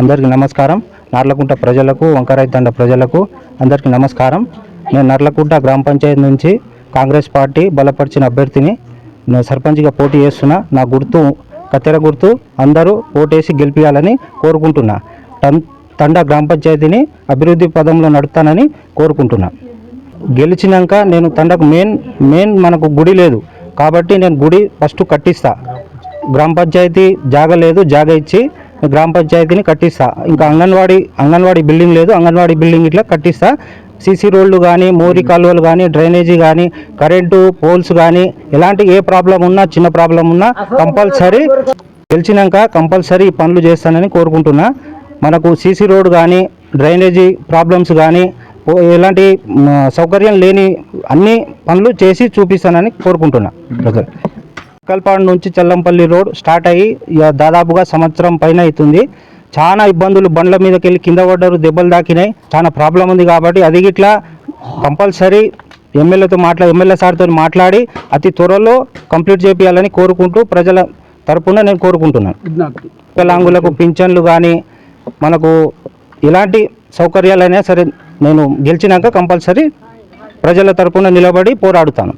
అందరికీ నమస్కారం. నార్లకుంట ప్రజలకు, వంకరైతండ ప్రజలకు అందరికీ నమస్కారం. నేను నర్లకుంట గ్రామ పంచాయతీ నుంచి కాంగ్రెస్ పార్టీ బలపరిచిన అభ్యర్థిని సర్పంచ్గా పోటీ చేస్తున్నా. నా గుర్తు కత్తెర గుర్తు. అందరూ ఓటేసి గెలిపించాలని కోరుకుంటున్నా. తండా గ్రామ పంచాయతీని అభివృద్ధి పదంలో నడుపుతానని కోరుకుంటున్నా. గెలిచినాక నేను తండకు మెయిన్ మనకు గుడి లేదు కాబట్టి నేను గుడి ఫస్ట్ కట్టిస్తా. గ్రామ పంచాయతీ జాగా లేదు, జాగా ఇచ్చి గ్రామ పంచాయతీని కట్టిస్తా. ఇంకా అంగన్వాడీ బిల్డింగ్ లేదు, అంగన్వాడీ బిల్డింగ్ ఇట్లా కట్టిస్తా. సీసీ రోడ్లు కానీ, మోరీ కాలువలు కానీ, డ్రైనేజీ కానీ, కరెంటు పోల్స్ కానీ, ఎలాంటి ఏ ప్రాబ్లం ఉన్నా, చిన్న ప్రాబ్లం ఉన్నా కంపల్సరీ గెలిచినాక కంపల్సరీ పనులు చేస్తానని కోరుకుంటున్నా. మనకు సీసీ రోడ్ కానీ, డ్రైనేజీ ప్రాబ్లమ్స్ కానీ, ఎలాంటి సౌకర్యం లేని అన్ని పనులు చేసి చూపిస్తానని కోరుకుంటున్నా. కల్పాడు నుంచి చల్లంపల్లి రోడ్ స్టార్ట్ అయ్యి దాదాపుగా సంవత్సరం పైన అవుతుంది. చాలా ఇబ్బందులు, బండ్ల మీదకి వెళ్ళి కింద పడ్డారు, దెబ్బలు తాకినాయి, చాలా ప్రాబ్లం ఉంది. కాబట్టి అది ఇట్లా కంపల్సరీ ఎమ్మెల్యే సార్తో మాట్లాడి అతి త్వరలో కంప్లీట్ చేయాలని కోరుకుంటూ ప్రజల తరపున నేను కోరుకుంటున్నాను. వికలాంగులకు పింఛన్లు కానీ, మనకు ఎలాంటి సౌకర్యాలైనా సరే నేను గెలిచినాక కంపల్సరీ ప్రజల తరపున నిలబడి పోరాడుతాను.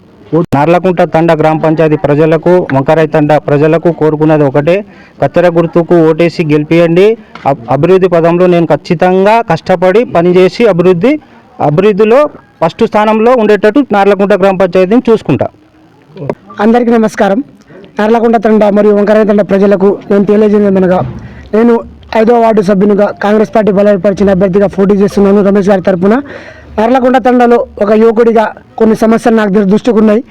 నార్లకుంట తండ గ్రామ పంచాయతీ ప్రజలకు, వంకరైతండ ప్రజలకు కోరుకునేది ఒకటే, కత్తెర గుర్తుకు ఓటేసి గెలిపియండి. అభివృద్ధి పదంలో నేను ఖచ్చితంగా కష్టపడి పనిచేసి అభివృద్ధిలో ఫస్ట్ స్థానంలో ఉండేటట్టు నార్లకుంట గ్రామ పంచాయతీని చూసుకుంటా. అందరికీ నమస్కారం. నార్లకుంట తండ మరియు వంకరైతండ ప్రజలకు నేను తెలియజేయమనగా, నేను 5వ వార్డు సభ్యునిగా కాంగ్రెస్ పార్టీ బలపరిచిన అభ్యర్థిగా పోటీ చేస్తున్నాను రమేష్ గారి తరఫున. నార్లకుంట తండలో ఒక యువకుడిగా కొన్ని సమస్యలు నాకు దృష్టికి ఉన్నాయి.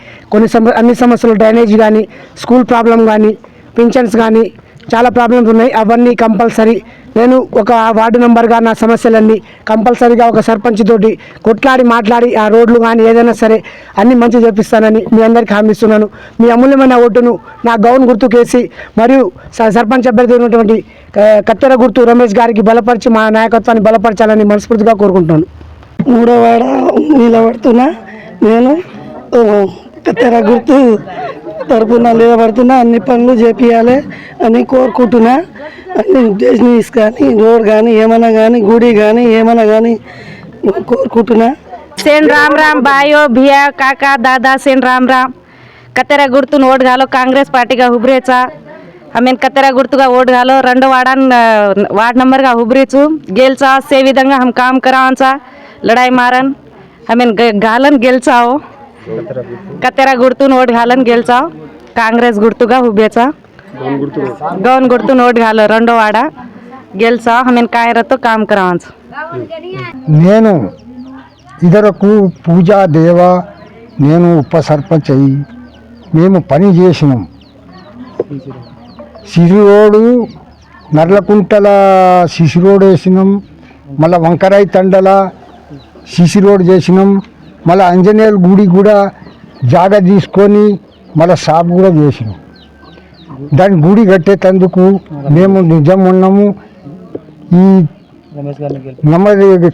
అన్ని సమస్యలు డ్రైనేజ్ కానీ, స్కూల్ ప్రాబ్లం కానీ, పింఛన్స్ కానీ చాలా ప్రాబ్లమ్స్ ఉన్నాయి. అవన్నీ కంపల్సరీ నేను ఒక వార్డు మెంబర్గా నా సమస్యలన్నీ కంపల్సరీగా ఒక సర్పంచ్ తోటి కొట్లాడి మాట్లాడి ఆ రోడ్లు కానీ ఏదైనా సరే అన్నీ మంచి చేపిస్తానని మీ అందరికీ హామీ ఇస్తున్నాను. మీ అమూల్యమైన ఓటును నా గౌన్ గుర్తుకేసి మరియు సర్పంచ్ అభ్యర్థి అయినటువంటి కత్తెర గుర్తు రమేష్ గారికి బలపరిచి మా నాయకత్వాన్ని బలపరచాలని మనస్ఫూర్తిగా కోరుకుంటున్నాను. 3వ వార్డు నిలబడుతున్నా. నేను కత్తెర గుర్తు తరపున నిలబడుతున్నా. అన్ని పనులు చేపియాలి అని కోరుకుంటున్నా. అన్ని డ్రైనేజ్ కానీ, రోడ్ కానీ, ఏమైనా కానీ, గుడి కానీ, ఏమైనా కానీ కోరుకుంటున్నా. सेन राम राम भाइयों भिया काका दादा सेन राम राम. कत्तेरा गुर्तुन ओट घालो कांग्रेस पार्टी का हुबरेचा. हमें कत्तेरा गुर्तुगा ओट घालो. రెండో वार्ड नंबर का हुबरेचू गेलचा से विधंगा हम काम करावांचा लढाई मारन हमें घालन गेलचाओ. कत्तेरा गुर्तुन ओट घालन गेलचाओ. कांग्रेस गुर्तुगा हुबेचा गौन गुर्तुन ओट घालो. రెండో వాడ गेलचा हमें कायरतो काम करावांचा. నేను ఇదరకు పూజా దేవ నేను ఉప సర్పంచ్ అయ్యి మేము పని చేసినాం. సిరిరోడు నర్లకుంటల సిసి రోడ్ వేసినాం, మళ్ళీ వంకరాయి తండల సిసి రోడ్ చేసినాం, మళ్ళీ ఆంజనేయుల గుడి కూడా జాగా తీసుకొని మళ్ళీ షాప్ కూడా చేసినాం. దాని గుడి కట్టేటందుకు మేము నిజం ఉన్నాము. ఈ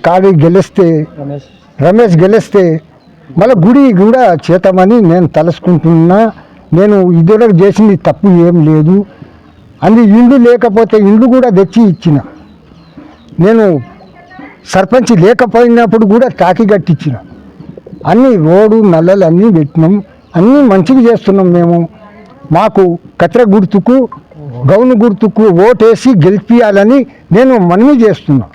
కాడి రమేష్ గెలిస్తే మళ్ళీ గుడి కూడా చేతామని నేను తలుసుకుంటున్నా. నేను ఇదివరకు చేసింది తప్పు ఏం లేదు. అన్ని ఇండ్లు లేకపోతే ఇండ్లు కూడా తెచ్చి ఇచ్చిన. నేను సర్పంచ్ లేకపోయినప్పుడు కూడా టాకీ కట్టించిన. అన్ని రోడ్డు నల్లలు అన్నీ పెట్టినాం. అన్నీ మంచిగా చేస్తున్నాం. మేము మాకు కత్తెర గుర్తుకు, గౌను గుర్తుకు ఓటేసి గెలిపియాలని నేను మనవి చేస్తున్నా.